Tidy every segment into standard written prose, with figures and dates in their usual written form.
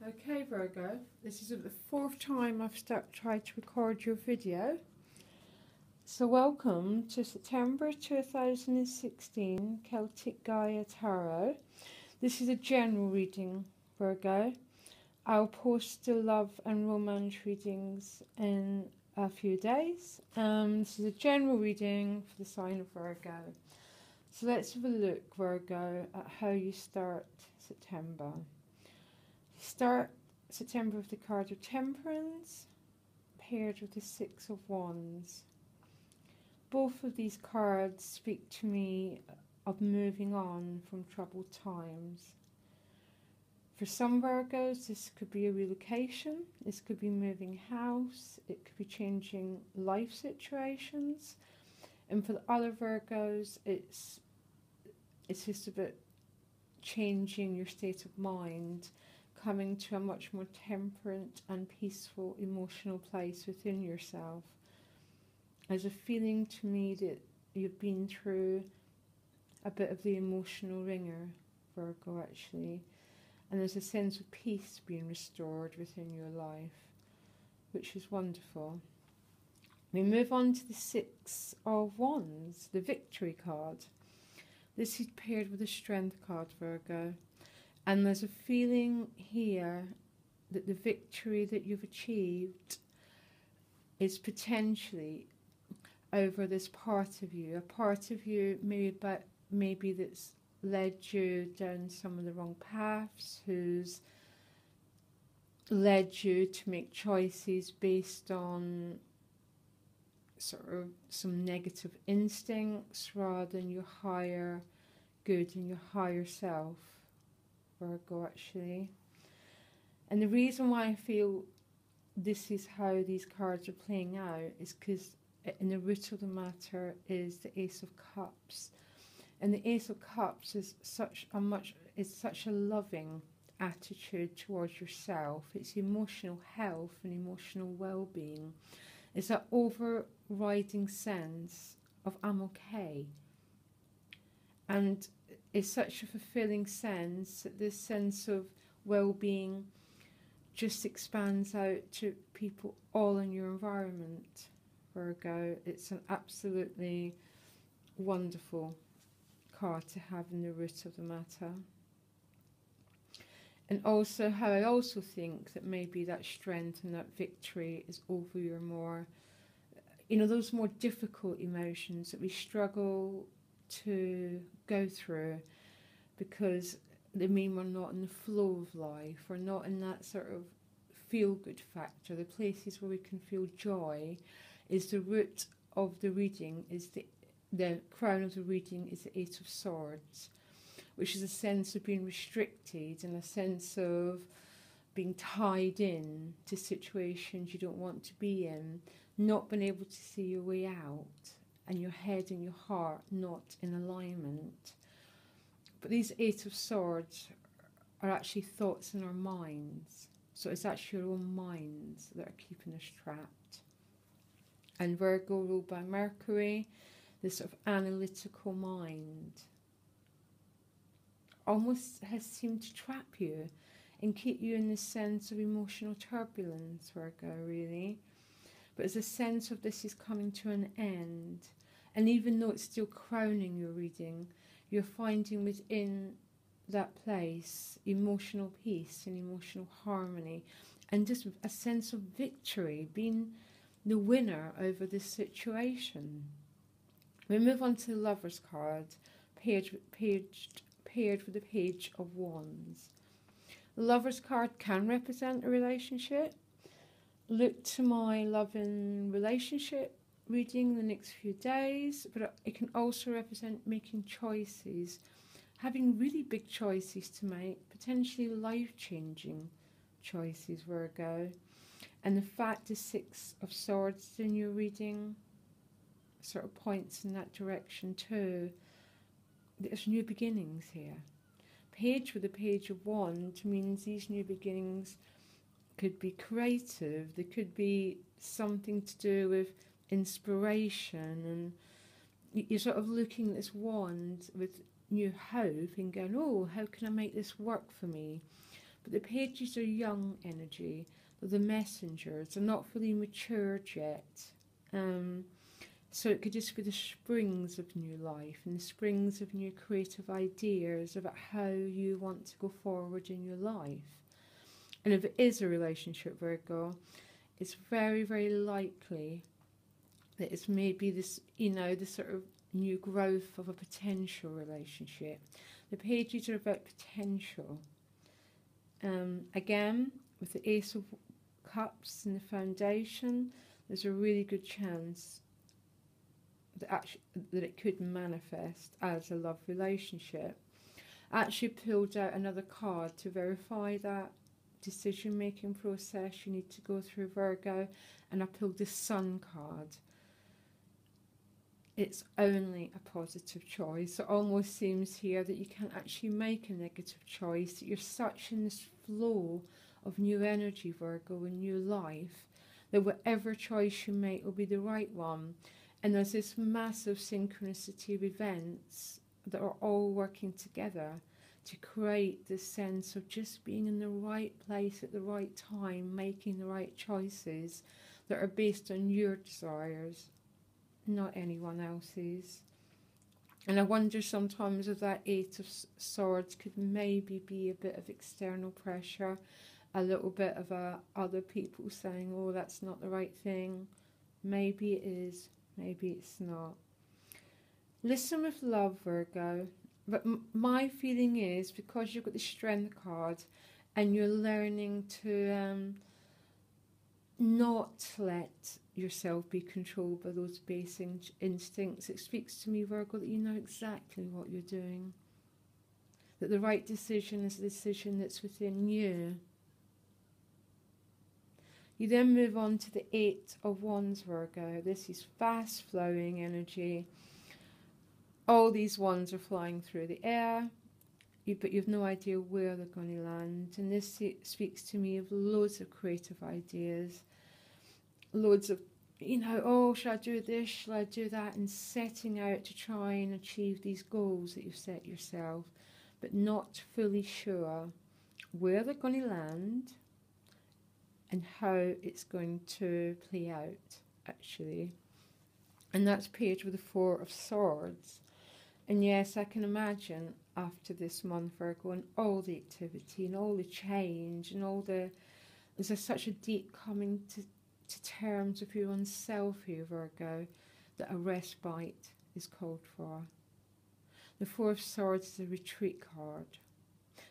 Okay, Virgo, this is the fourth time I've tried to record your video. So welcome to September 2016 Celtic Gaia Tarot. This is a general reading, Virgo. I'll post the love and romance readings in a few days. This is a general reading for the sign of Virgo. So let's have a look, Virgo, at how you start September. Start September with the card of Temperance, paired with the Six of Wands. Both of these cards speak to me of moving on from troubled times. For some Virgos, this could be a relocation, this could be moving house, it could be changing life situations. And for the other Virgos, it's just about changing your state of mind, coming to a much more temperate and peaceful emotional place within yourself. There's a feeling to me that you've been through a bit of the emotional ringer, Virgo, actually. And there's a sense of peace being restored within your life, which is wonderful. We move on to the Six of Wands, the Victory card. This is paired with the Strength card, Virgo. And there's a feeling here that the victory that you've achieved is potentially over this part of you. A part of you maybe that's led you down some of the wrong paths, who's led you to make choices based on sort of some negative instincts rather than your higher good and your higher self, Virgo, actually. And the reason why I feel this is how these cards are playing out is because in the root of the matter is the Ace of Cups. And the Ace of Cups is such a loving attitude towards yourself. It's emotional health and emotional well-being. It's that overriding sense of I'm okay. And it's such a fulfilling sense that this sense of well-being just expands out to people all in your environment, Virgo. It's an absolutely wonderful card to have in the root of the matter. And also how I also think that maybe that strength and that victory is over your more, those more difficult emotions that we struggle to go through because they mean we're not in the flow of life, we're not in that sort of feel-good factor. The places where we can feel joy is the root of the reading, is the crown of the reading is the Eight of Swords, which is a sense of being restricted and a sense of being tied in to situations you don't want to be in, not being able to see your way out, and your head and your heart not in alignment. But these Eight of Swords are actually thoughts in our minds. So it's actually our own minds that are keeping us trapped. And Virgo, ruled by Mercury, this sort of analytical mind, almost has seemed to trap you and keep you in this sense of emotional turbulence, Virgo, really. But there's a sense of this is coming to an end. And even though it's still crowning your reading, you're finding within that place emotional peace and emotional harmony and just a sense of victory, being the winner over this situation. We move on to the Lover's card, paired with the Page of Wands. The Lover's card can represent a relationship. Look to my love and relationship reading the next few days, but it can also represent making choices, having really big choices to make, potentially life-changing choices, Virgo. And the fact the Six of Swords in your reading sort of points in that direction too. There's new beginnings here. Page with the Page of Wands means these new beginnings could be creative, they could be something to do with inspiration, and you're sort of looking at this wand with new hope and going, oh, how can I make this work for me? But the pages are young energy. They're the messengers. They're not fully matured yet. So it could just be the springs of new life and the springs of new creative ideas about how you want to go forward in your life. And if it is a relationship, Virgo, it's very, very likely that it's maybe this, this sort of new growth of a potential relationship. The pages are about potential. Again, with the Ace of Cups in the foundation, there's a really good chance that it could manifest as a love relationship. I actually pulled out another card to verify that decision-making process you need to go through, Virgo, and I pulled the Sun card. It's only a positive choice. It almost seems here that you can't actually make a negative choice, that you're such in this flow of new energy, Virgo, in new life, that whatever choice you make will be the right one. And there's this massive synchronicity of events that are all working together to create this sense of just being in the right place at the right time, making the right choices that are based on your desires, not anyone else's. And I wonder sometimes if that Eight of Swords could maybe be a bit of external pressure, a little bit of other people saying, oh, that's not the right thing. Maybe it is. Maybe it's not. Listen with love, Virgo. But my feeling is, because you've got the Strength card and you're learning to not let yourself be controlled by those base instincts, it speaks to me, Virgo, that you know exactly what you're doing. That the right decision is a decision that's within you. You then move on to the Eight of Wands, Virgo. This is fast-flowing energy. All these wands are flying through the air, but you've no idea where they're going to land. And this speaks to me of loads of creative ideas, loads of, oh, shall I do this, shall I do that, and setting out to try and achieve these goals that you've set yourself, but not fully sure where they're going to land and how it's going to play out, actually. And that's paired with the Four of Swords. And yes, I can imagine after this month, Virgo, and all the activity and all the change and all there's such a deep coming to terms with your own self here, Virgo, that a respite is called for. The Four of Swords is a retreat card.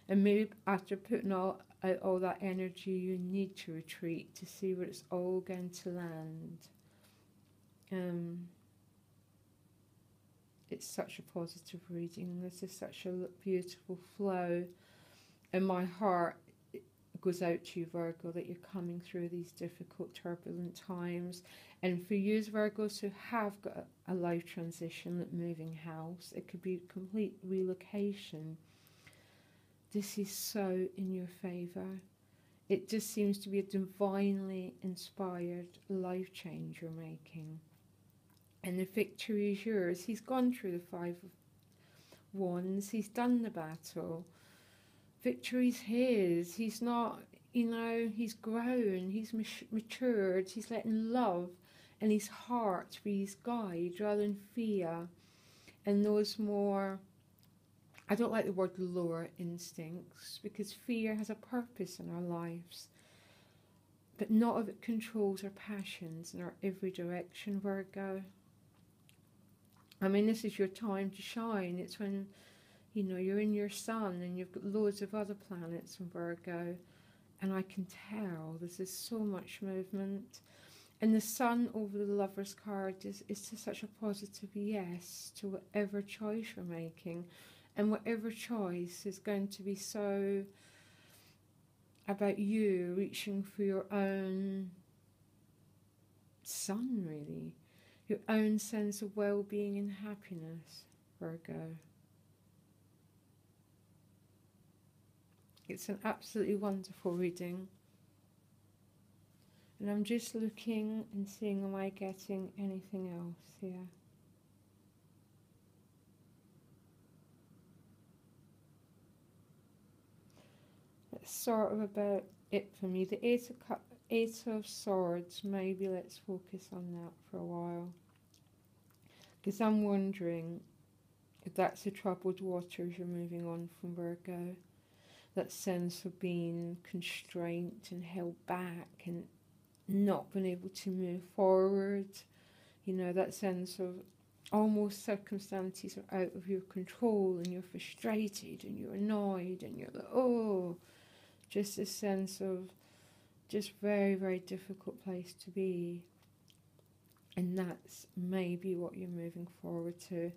And maybe after putting out all that energy, you need to retreat to see where it's all going to land. It's such a positive reading. This is such a beautiful flow. And my heart goes out to you, Virgo, that you're coming through these difficult, turbulent times. And for you, Virgos, who have got a life transition, like moving house, it could be complete relocation. This is so in your favour. It just seems to be a divinely inspired life change you're making. And the victory is yours. He's gone through the Five of Wands. He's done the battle. Victory's his. He's not, he's grown. He's matured. He's letting love and his heart be his guide rather than fear. And those more, I don't like the word lower instincts, because fear has a purpose in our lives. But not if it controls our passions in our every direction, Virgo. I mean, this is your time to shine. It's when, you're in your sun and you've got loads of other planets in Virgo. And I can tell there's so much movement. And the sun over the Lover's card is just such a positive yes to whatever choice you're making. And whatever choice is going to be so about you reaching for your own sun, really. Your own sense of well-being and happiness, Virgo. It's an absolutely wonderful reading. And I'm just looking and seeing, am I getting anything else here? That's sort of about it for me. The Eight of Swords, maybe let's focus on that for a while. Because I'm wondering if that's the troubled waters you're moving on from, Virgo. That sense of being constrained and held back and not being able to move forward. You know, that sense of almost circumstances are out of your control and you're frustrated and you're annoyed and you're like, oh, just a sense of just very, very difficult place to be. And that's maybe what you're moving forward to,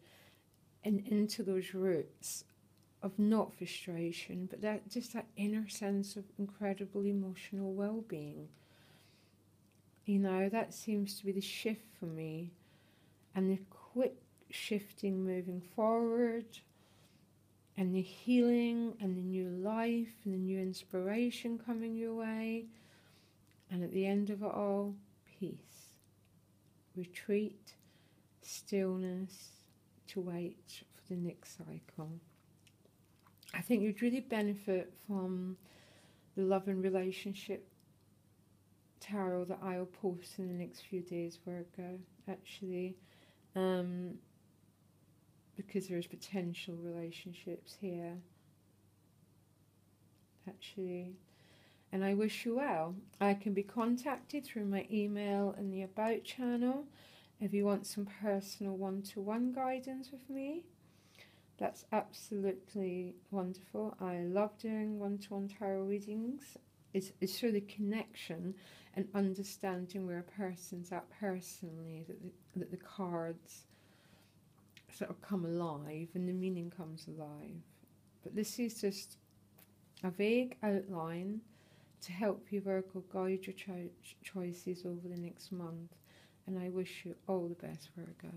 and into those roots of not frustration, but that just that inner sense of incredible emotional well-being. You know, that seems to be the shift for me, and the quick shifting moving forward, and the healing and the new life and the new inspiration coming your way, and at the end of it all, peace, retreat, stillness, to wait for the next cycle. I think you'd really benefit from the love and relationship tarot that I'll post in the next few days, Virgo, actually, because there's potential relationships here, actually. And I wish you well. I can be contacted through my email in the About channel if you want some personal one-to-one guidance with me. That's absolutely wonderful. I love doing one-to-one tarot readings. It's through the connection and understanding where a person's at personally that the cards sort of come alive and the meaning comes alive. But this is just a vague outline to help you, Virgo, guide your choices over the next month. And I wish you all the best, Virgo.